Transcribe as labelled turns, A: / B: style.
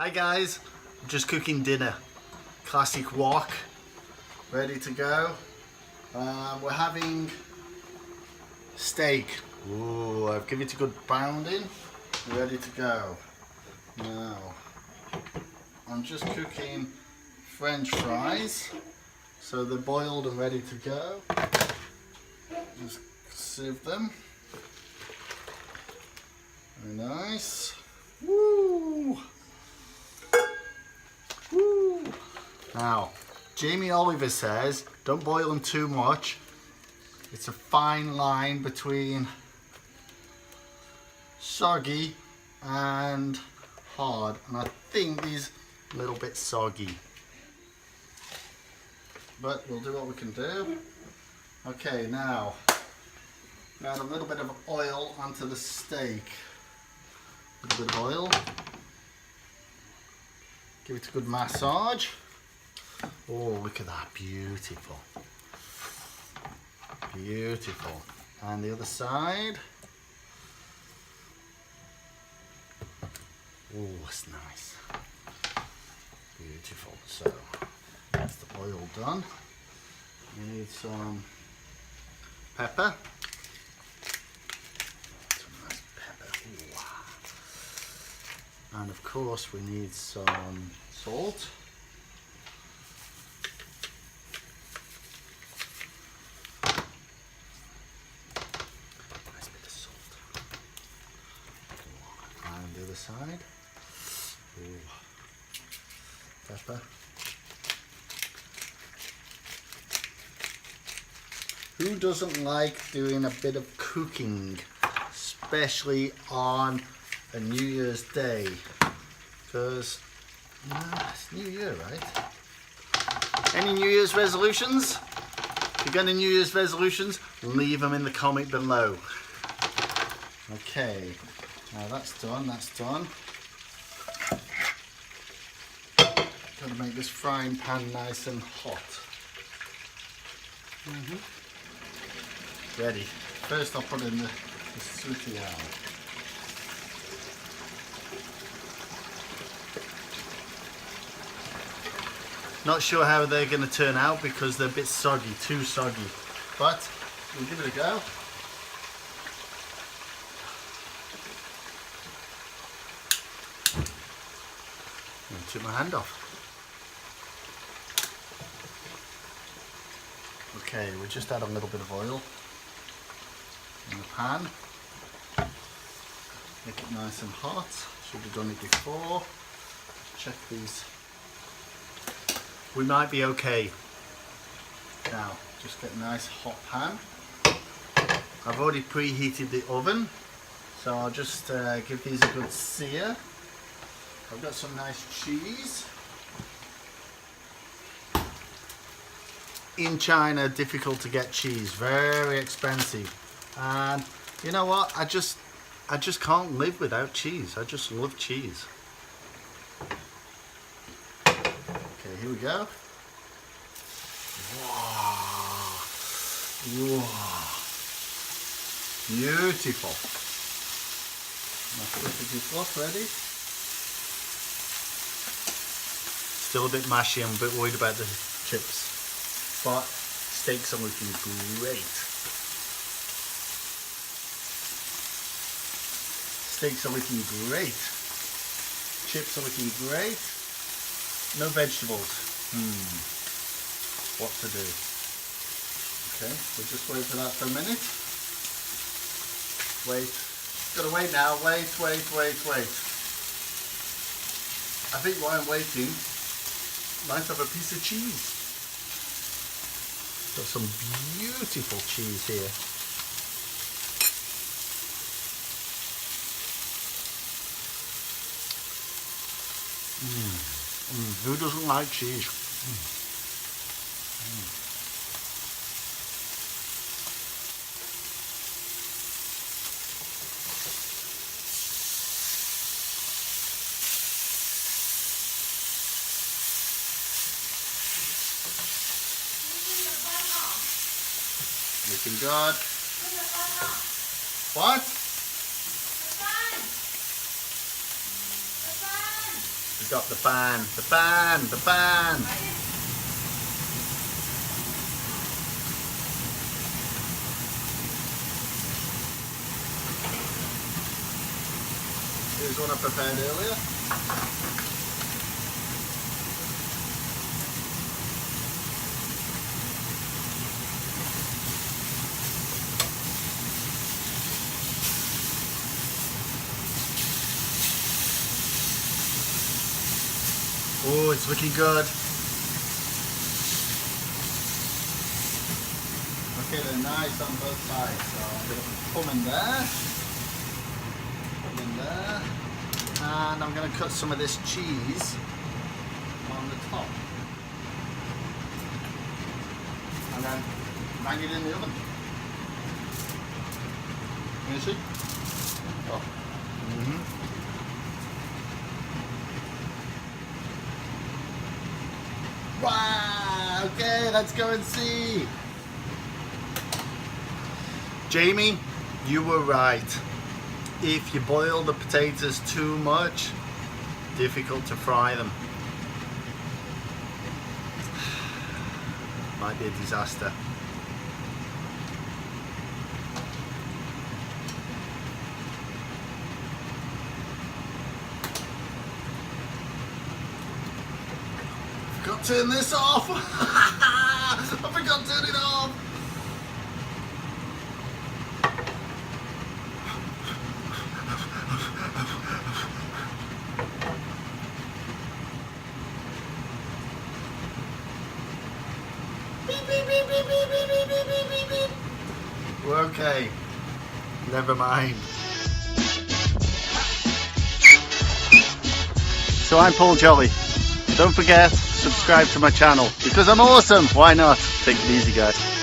A: Hi guys, I'm just cooking dinner. Classic wok, ready to go. We're having steak. Ooh, I've given it a good pounding. Ready to go. Now, I'm just cooking French fries. So they're boiled and ready to go. Just sieve them. Very nice. Woo! Woo! Now, Jamie Oliver says, don't boil them too much. It's a fine line between soggy and hard. And I think these are a little bit soggy. But we'll do what we can do. Okay, now, add a little bit of oil onto the steak. A little bit of oil. Give it a good massage. Oh, look at that, beautiful. Beautiful. And the other side. Oh, it's nice. Beautiful. So, that's the oil done. We need some pepper. Some nice pepper. Ooh. And of course we need some salt. Nice bit of salt. And the other side. Ooh. Pepper. Who doesn't like doing a bit of cooking, especially on a New Year's Day? Because it's New Year, right? Any New Year's resolutions? If you've got any New Year's resolutions, leave them in the comment below. Okay, now that's done, that's done. Got to make this frying pan nice and hot. Ready. First I'll put in the sooty owl. Not sure how they're going to turn out because they're a bit soggy, too soggy. But we'll give it a go. I took my hand off. Okay, we just add a little bit of oil in the pan. Make it nice and hot. Should have done it before. Check these. We might be okay. Now, just get a nice hot pan. I've already preheated the oven, so I'll just give these a good sear. I've got some nice cheese. In China, difficult to get cheese, very expensive. And you know what? I just can't live without cheese. I just love cheese. Okay, here we go. Wow. Wow. Beautiful. My flippity fluff ready. Still a bit mashy, I'm a bit worried about the chips. But steaks are looking great. Steaks are looking great. Chips are looking great. No vegetables. What to do? Okay, we'll just wait for that for a minute. Wait. Gotta wait now. Wait. I think while I'm waiting, might have a piece of cheese. Got some beautiful cheese here. Who doesn't like cheese? Looking good. What? He's got the fan, the fan, the fan. Here's one I prepared earlier. Oh, it's looking good. Okay, they're nice on both sides. So I'm going to put them in there. Put them in there. And I'm going to cut some of this cheese on the top. And then bang it in the oven. Can you see? Oh. Wow, okay, let's go and see. Jamie, you were right. If you boil the potatoes too much, difficult to fry them. Might be a disaster. I forgot to turn this off. I forgot to turn it off. Beep, beep, beep, beep, beep, beep, beep, beep, beep, beep. We're okay. Never mind. So I'm Paul Jolley. Don't forget, subscribe to my channel because I'm awesome. Why not? Take it easy, guys.